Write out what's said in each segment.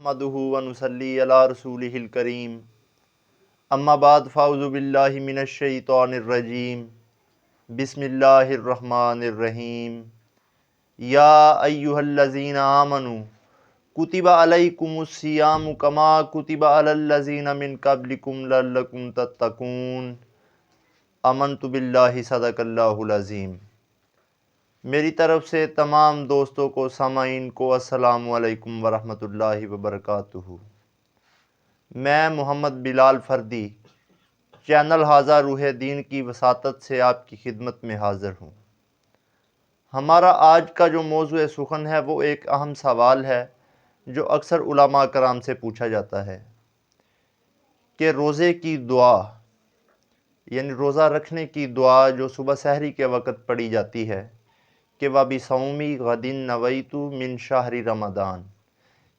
नहमदुहु व नुसल्ली अला रसूलिहिल करीम अम्मा बाद फ़ाउज़ु बिल्लाहि मिनश शैतानिर रजीम बिस्मिल्लाहिर रहमानिर रहीम या अय्युहल्लज़ीना आमनु कुतिबा अलैकुमुस सियामु कमा कुतिबा अलल लज़ीना मिन क़ब्लिकुम लअल्लकुम तत्तकून आमनतु बिल्लाहि सदक़ल्लाहुल अज़ीम। मेरी तरफ़ से तमाम दोस्तों को, सामाईन को अस्सलामु अलैकुम वरहमतुल्लाहि वबरकातुहू। मैं मोहम्मद बिलाल फ़र्दी चैनल हाज़ा रूह दीन की वसातत से आपकी खिदमत में हाज़िर हूँ। हमारा आज का जो मौज़ू सुख़न है वो एक अहम सवाल है जो अक्सर उलमा कराम से पूछा जाता है कि रोज़े की दुआ यानी रोज़ा रखने की दुआ जो सुबह सहरी के वक़्त पढ़ी जाती है कि वबी सौमी गदिन नवैतु मिन शहरी रमदान,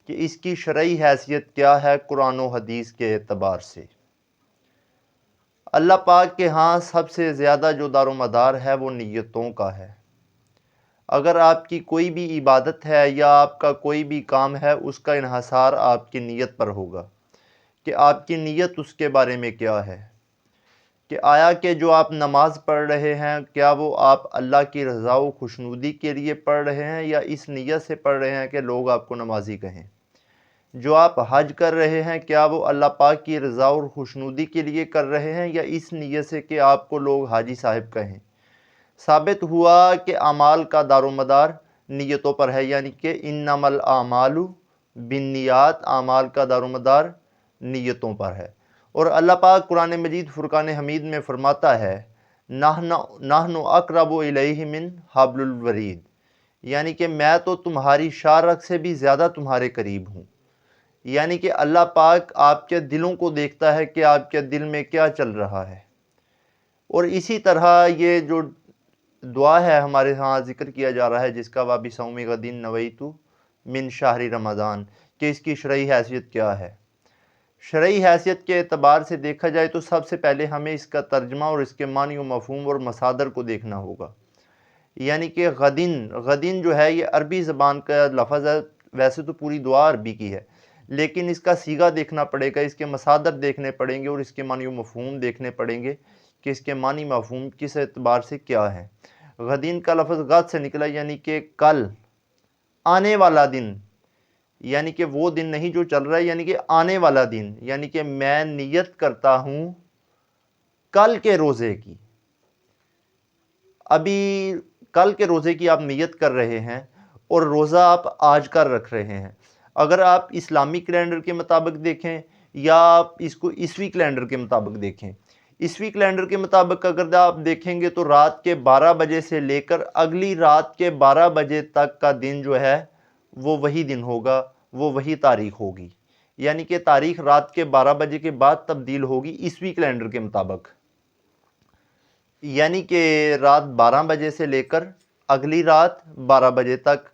कि इसकी शरई हैसियत क्या है कुरान व हदीस के एतबार से। अल्लाह पाक के यहाँ सबसे ज़्यादा जो दारोमदार है वो नीयतों का है। अगर आपकी कोई भी इबादत है या आपका कोई भी काम है, उसका इन्हसार आपकी नीयत पर होगा कि आपकी नीयत उसके बारे में क्या है, कि आया कि जो आप नमाज़ पढ़ रहे हैं क्या वो आप अल्लाह की रज़ा व खुशनुदी के लिए पढ़ रहे हैं या इस नीयत से पढ़ रहे हैं कि लोग आपको नमाज़ी कहें। जो आप हज कर रहे हैं क्या वो अल्लाह पाक की रज़ा और खुशनुदी के लिए कर रहे हैं या इस नीयत से कि आपको लोग हाजी साहिब कहें। साबित हुआ कि अमाल का दारोमदार नीयतों पर है, यानी कि इन्नमल आमालु बिन्नियात, अमाल का दारोमदार नीयतों पर है। और अल्लाह पाक कुरान मजीद फुरकान हमीद में फरमाता है नहनु अक़रबु इलैहि मिन हब्लुल वरीद, यानी कि मैं तो तुम्हारी शारक से भी ज़्यादा तुम्हारे करीब हूँ। यानी कि अल्लाह पाक आपके दिलों को देखता है कि आपके दिल में क्या चल रहा है। और इसी तरह ये जो दुआ है हमारे यहाँ ज़िक्र किया जा रहा है जिसका वाबी सौमी गदिन नवैतु मिन शहरी रमज़ान, कि इसकी शरई हैसियत क्या है। शरई हैसियत के एतबार से देखा जाए तो सबसे पहले हमें इसका तर्जमा और इसके मानी व मफ़हूम और मसादर को देखना होगा। यानी कि गदिन जो है ये अरबी ज़बान का लफ्ज़ है। वैसे तो पूरी दुआ अरबी की है, लेकिन इसका सीगा देखना पड़ेगा, इसके मसादर देखने पड़ेंगे और इसके मानी व मफ़हूम देखने पड़ेंगे कि इसके मानी मफ़हूम किस एतबार से क्या है। गदिन का लफ्ज़ गद से निकला, यानी कि कल, आने वाला दिन, यानी कि वो दिन नहीं जो चल रहा है, यानी कि आने वाला दिन। यानी कि मैं नियत करता हूँ कल के रोज़े की। अभी कल के रोज़े की आप नियत कर रहे हैं और रोज़ा आप आज कर रख रहे हैं। अगर आप इस्लामी कैलेंडर के मुताबिक देखें या आप इसको ईसवी कैलेंडर के मुताबिक देखें, ईसवी कैलेंडर के मुताबिक अगर आप देखेंगे तो रात के 12 बजे से लेकर अगली रात के 12 बजे तक का दिन जो है वो वही दिन होगा, वो वही तारीख होगी। यानी कि तारीख रात के 12 बजे के बाद तब्दील होगी ईसवी कैलेंडर के मुताबिक। यानी कि रात 12 बजे से लेकर अगली रात 12 बजे तक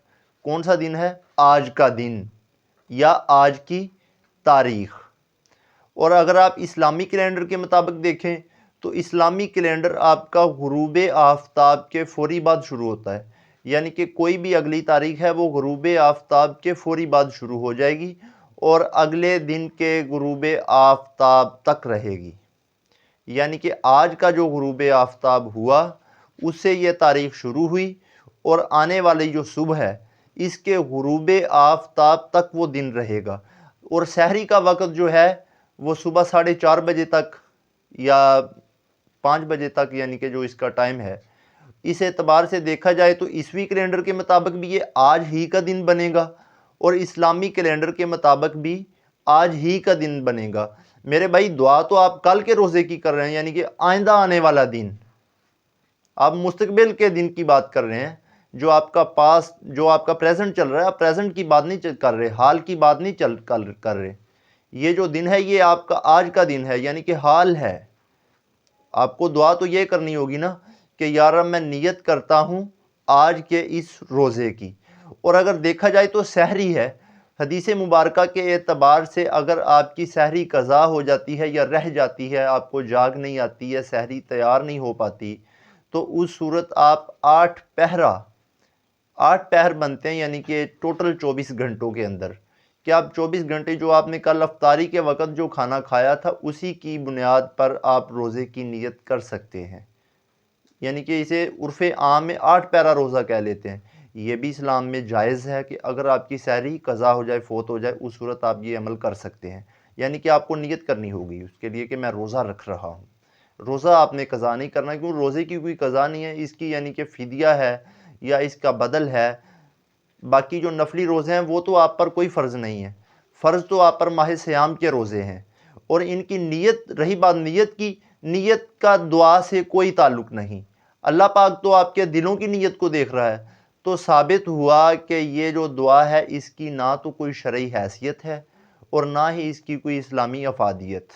कौन सा दिन है? आज का दिन या आज की तारीख। और अगर आप इस्लामी कैलेंडर के मुताबिक देखें तो इस्लामी कैलेंडर आपका गुरूब आफ्ताब के फ़ौरी बाद शुरू होता है। यानी कि कोई भी अगली तारीख है वो गुरूब आफ्ताब के फ़ौरी बाद शुरू हो जाएगी और अगले दिन के गुरूब आफ्ताब तक रहेगी। यानी कि आज का जो गुरूब आफ्ताब हुआ उससे ये तारीख शुरू हुई और आने वाली जो सुबह है इसके गुरूब आफ्ताब तक वो दिन रहेगा। और सहरी का वक़्त जो है वो सुबह 4:30 बजे तक या 5 बजे तक, यानी कि जो इसका टाइम है, इस एतबार से देखा जाए तो ईसवी कैलेंडर के मुताबिक भी ये आज ही का दिन बनेगा और इस्लामी कैलेंडर के मुताबिक भी आज ही का दिन बनेगा। मेरे भाई दुआ तो आप कल के रोज़े की कर रहे हैं, यानी कि आइंदा आने वाला दिन। आप मुस्तकबिल के दिन की बात कर रहे हैं, जो आपका पास, जो आपका प्रेजेंट चल रहा है, आप प्रेजेंट की बात नहीं कर रहे, हाल की बात नहीं कर रहे। ये जो दिन है ये आपका आज का दिन है, यानी कि हाल है। आपको दुआ तो ये करनी होगी ना कि यार मैं नियत करता हूँ आज के इस रोज़े की। और अगर देखा जाए तो सहरी है, हदीस मुबारक के एतबार से अगर आपकी सहरी कज़ा हो जाती है या रह जाती है, आपको जाग नहीं आती है, सहरी तैयार नहीं हो पाती, तो उस सूरत आप 8 पहर बनते हैं, यानी कि टोटल 24 घंटों के अंदर, کہ آپ 24 گھنٹے جو آپ نے کل افطاری کے وقت جو کھانا کھایا تھا اسی کی بنیاد پر آپ روزے کی نیت کر سکتے ہیں، یعنی کہ اسے عرف عام میں 8 پیرا روزہ کہہ لیتے ہیں۔ یہ بھی اسلام میں جائز ہے کہ اگر آپ کی سحری قضا ہو جائے، فوت ہو جائے، اس صورت آپ یہ عمل کر سکتے ہیں، یعنی کہ آپ کو نیت کرنی ہوگی اس کے لیے کہ میں روزہ رکھ رہا ہوں۔ روزہ آپ نے قضا نہیں کرنا، کیوں روزے کی کوئی قضا نہیں ہے، اس کی یعنی کہ فدیہ ہے یا اس کا بدل ہے۔ باقی جو نفلی روزے ہیں وہ تو آپ پر کوئی فرض نہیں ہے، فرض تو آپ پر ماہ صیام کے روزے ہیں، اور ان کی نیت، رہی بات نیت کی، نیت کا دعا سے کوئی تعلق نہیں، اللہ پاک تو آپ کے دلوں کی نیت کو دیکھ رہا ہے۔ تو ثابت ہوا کہ یہ جو دعا ہے اس کی نہ تو کوئی شرعی حیثیت ہے اور نہ ہی اس کی کوئی اسلامی افادیت،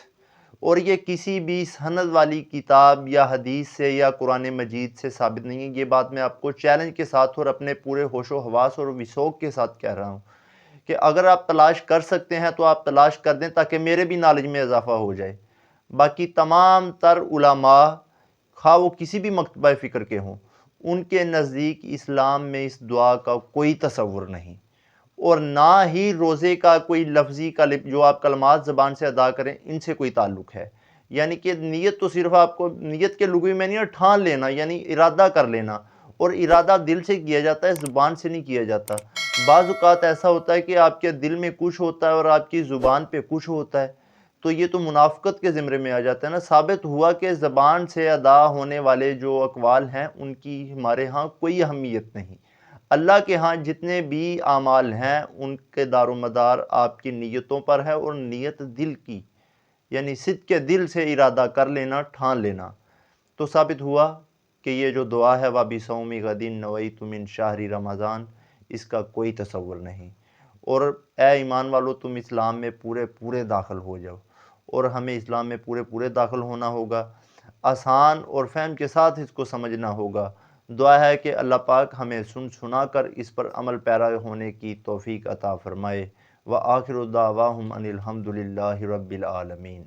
اور یہ کسی بھی سند والی کتاب یا حدیث سے یا قرآن مجید سے ثابت نہیں ہے۔ یہ بات میں آپ کو چیلنج کے ساتھ اور اپنے پورے ہوش و حواس اور وثوق کے ساتھ کہہ رہا ہوں کہ اگر آپ تلاش کر سکتے ہیں تو آپ تلاش کر دیں تاکہ میرے بھی نالج میں اضافہ ہو جائے۔ باقی تمام تر علماء، خواہ وہ کسی بھی مکتبہ فکر کے ہوں، ان کے نزدیک اسلام میں اس دعا کا کوئی تصور نہیں، اور نہ ہی روزے کا کوئی لفظی جو آپ کلمات زبان سے ادا کریں ان سے کوئی تعلق ہے۔ یعنی کہ نیت تو صرف آپ کو نیت کے لغوی میں نہیں، ٹھان لینا یعنی ارادہ کر لینا، اور ارادہ دل سے کیا جاتا ہے، زبان سے نہیں کیا جاتا۔ بعض اوقات ایسا ہوتا ہے کہ آپ کے دل میں کچھ ہوتا ہے اور آپ کی زبان پہ کچھ ہوتا ہے، تو یہ تو منافقت کے زمرے میں آ جاتا ہے نا۔ ثابت ہوا کہ زبان سے ادا ہونے والے جو اقوال ہیں ان کی ہمارے ہاں کوئی اہمیت نہیں۔ اللہ کے ہاں جتنے بھی اعمال ہیں ان کے دار و مدار آپ کی نیتوں پر ہے، اور نیت دل کی، یعنی صدق کے دل سے ارادہ کر لینا، ٹھان لینا۔ تو ثابت ہوا کہ یہ جو دعا ہے وَبِصَوْمِ غَدٍ نَوَيْتُ مِنْ شَهْرِ رمضان، اس کا کوئی تصور نہیں۔ اور اے ایمان والو، تم اسلام میں پورے داخل ہو جاؤ، اور ہمیں اسلام میں پورے داخل ہونا ہوگا، آسان اور فہم کے ساتھ اس کو سمجھنا ہوگا۔ دعا ہے کہ اللہ پاک ہمیں سنا کر اس پر عمل پیرا ہونے کی توفیق عطا فرمائے۔ وآخر دعواہم ان الحمد للہ رب العالمین۔